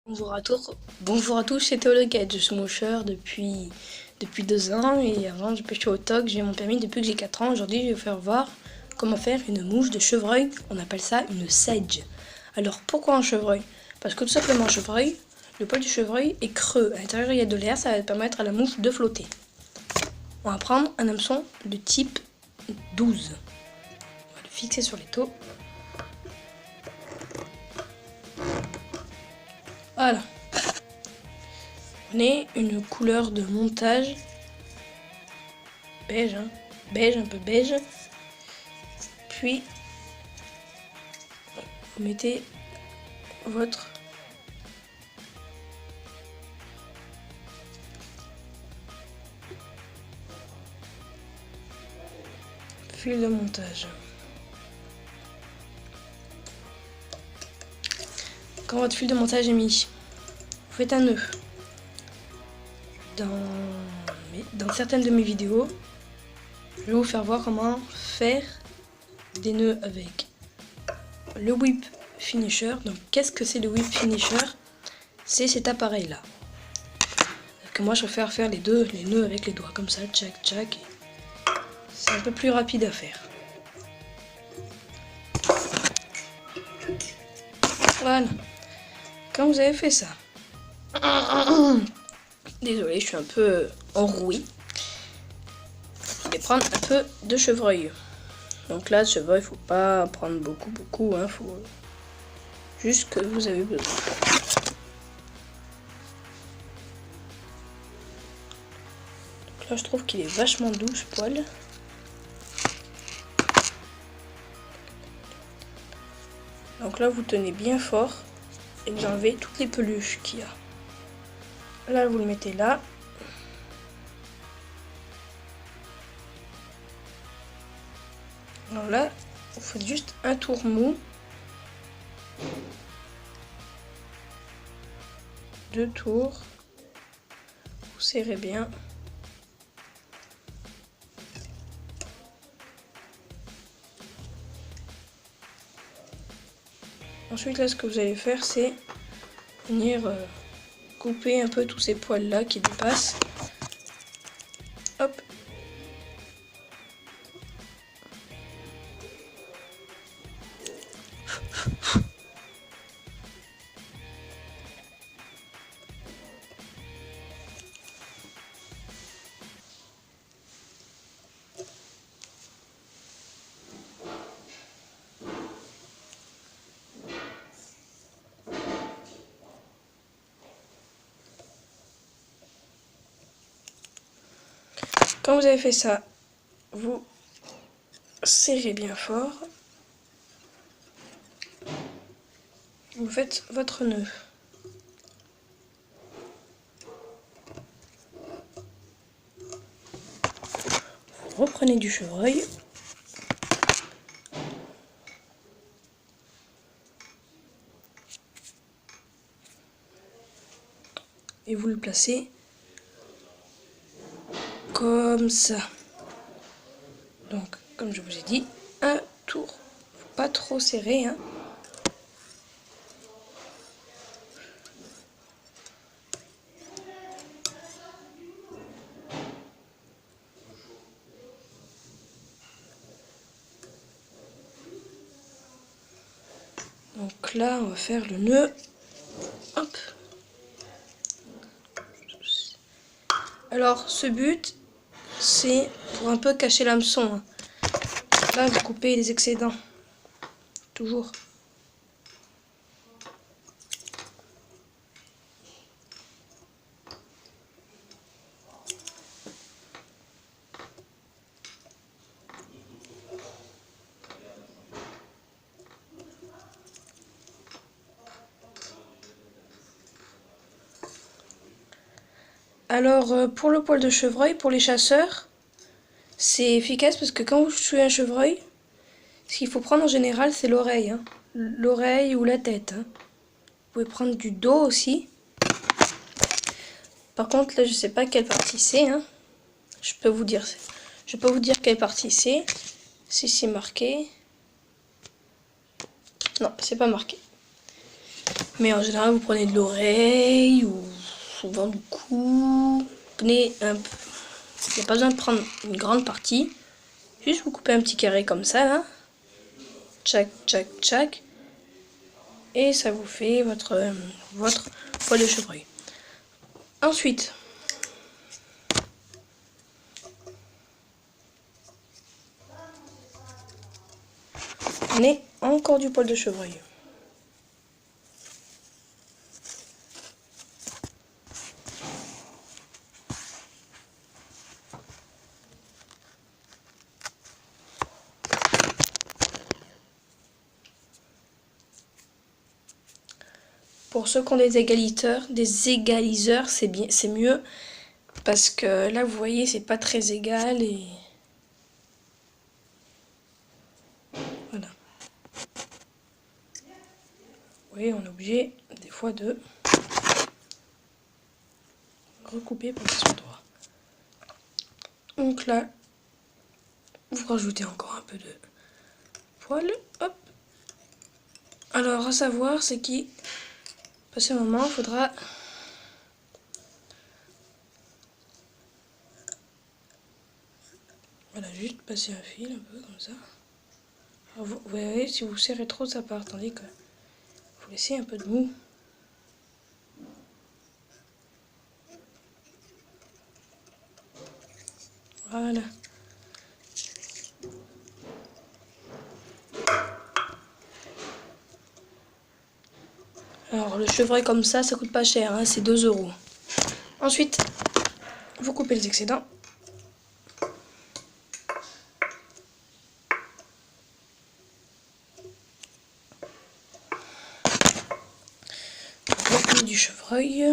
Bonjour à tous, c'est Théologuette, je suis moucheur depuis 2 ans et avant je pêchais au TOC, j'ai mon permis depuis que j'ai 4 ans. Aujourd'hui je vais vous faire voir comment faire une mouche de chevreuil, on appelle ça une sedge. Alors pourquoi un chevreuil? Parce que tout simplement un chevreuil, le poil du chevreuil est creux, à l'intérieur il y a de l'air, ça va permettre à la mouche de flotter. On va prendre un hameçon de type 12, on va le fixer sur l'étau. Voilà. Prenez une couleur de montage beige, beige, un peu beige. Puis vous mettez votre fil de montage. Quand votre fil de montage est mis, vous faites un nœud. Dans certaines de mes vidéos, je vais vous faire voir comment faire des nœuds avec le whip finisher. Donc qu'est-ce que c'est le whip finisher? C'est cet appareil là. Que moi je préfère faire les nœuds avec les doigts comme ça, tchac tchac. C'est un peu plus rapide à faire. Voilà. Quand vous avez fait ça, désolé, je suis un peu enroué. Je vais prendre un peu de chevreuil. Donc là, de chevreuil, faut pas prendre beaucoup, hein, faut juste que vous avez besoin. Donc là, je trouve qu'il est vachement doux ce poil. Donc là, vous tenez bien fort et vous enlevez toutes les peluches qu'il y a. Là, vous le mettez là. Alors là, vous faites juste un tour mou. 2 tours. Vous serrez bien. Ensuite, là, ce que vous allez faire, c'est venir couper un peu tous ces poils là qui dépassent. Hop. Quand vous avez fait ça, vous serrez bien fort. Vous faites votre nœud. Vous reprenez du chevreuil. Et vous le placez comme ça. Donc, comme je vous ai dit, un tour. Faut pas trop serrer, hein. Donc là, on va faire le nœud. Hop. Alors, ce but, c'est pour un peu cacher l'hameçon, hein. Là, vous coupez les excédents. Toujours. Alors, pour le poil de chevreuil, pour les chasseurs, c'est efficace parce que quand vous tuez un chevreuil, ce qu'il faut prendre en général, c'est l'oreille, hein. L'oreille ou la tête, hein. Vous pouvez prendre du dos aussi. Par contre, là, je sais pas quelle partie c'est, hein. Je peux vous dire quelle partie c'est. Si c'est marqué. Non, c'est pas marqué. Mais en général, vous prenez de l'oreille ou souvent du cou. Prenez un peu. Il n'y a pas besoin de prendre une grande partie. Juste vous coupez un petit carré comme ça là. Tchac, tchac, tchac. Et ça vous fait votre poil de chevreuil. Ensuite, prenez encore du poil de chevreuil. Pour ceux qui ont des égaliseurs, c'est bien, c'est mieux parce que là vous voyez c'est pas très égal et voilà. Vous voyez, on est obligé des fois de recouper pour qu'ils soient droits. Donc là, vous rajoutez encore un peu de poil, hop. Alors à savoir, c'est qu'à ce moment, il faudra voilà, juste passer un fil un peu comme ça. Alors vous voyez, si vous serrez trop, ça part, tandis que vous laissez un peu de mou. Voilà. Alors le chevreuil comme ça coûte pas cher, hein, c'est 2 €. Ensuite, vous coupez les excédents. Vous du chevreuil.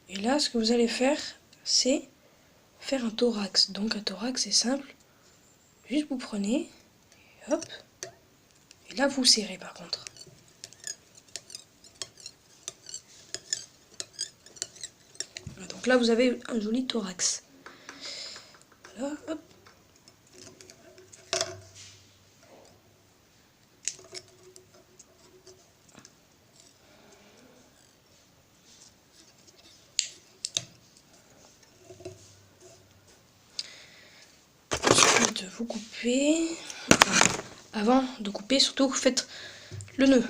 Et là, ce que vous allez faire, c'est faire un thorax. Donc un thorax, c'est simple. Juste vous prenez, et hop. Et là, vous serrez par contre. Donc là, vous avez un joli thorax. Voilà, hop. Ensuite, vous coupez. Avant de couper, surtout, vous faites le nœud.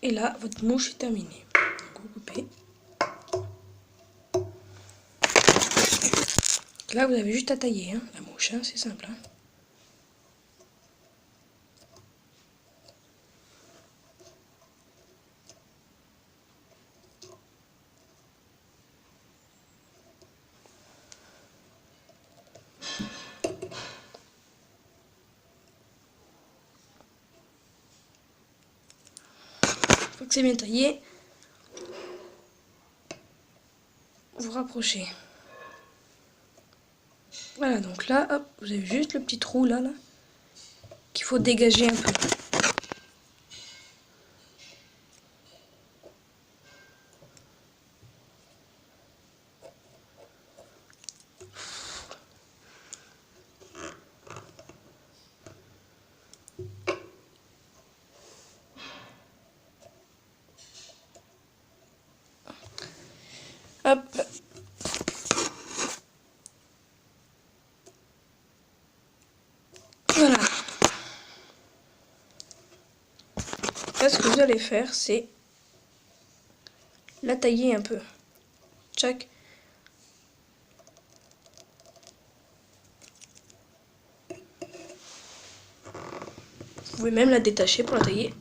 Et là, votre mouche est terminée. Donc, vous coupez. Là, vous avez juste à tailler, hein, la mouche, hein, c'est simple. Hein. Une fois que c'est bien taillé, vous rapprochez. Voilà, donc là, hop, vous avez juste le petit trou là, qu'il faut dégager un peu. Hop. Voilà. Là, ce que vous allez faire, c'est la tailler un peu. Tchac. Vous pouvez même la détacher pour la tailler.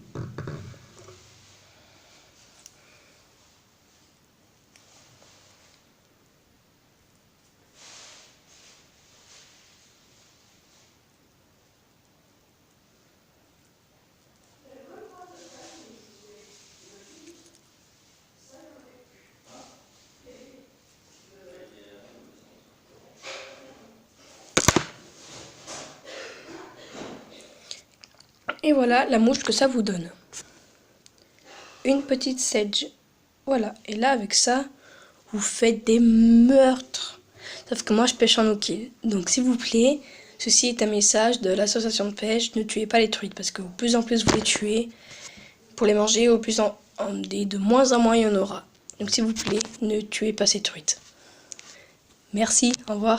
Et voilà la mouche que ça vous donne. Une petite sedge. Voilà. Et là, avec ça, vous faites des meurtres. Sauf que moi, je pêche en no-kill. Donc, s'il vous plaît, ceci est un message de l'association de pêche. Ne tuez pas les truites. Parce que au plus en plus vous les tuez pour les manger, de moins en moins il y en aura. Donc, s'il vous plaît, ne tuez pas ces truites. Merci. Au revoir.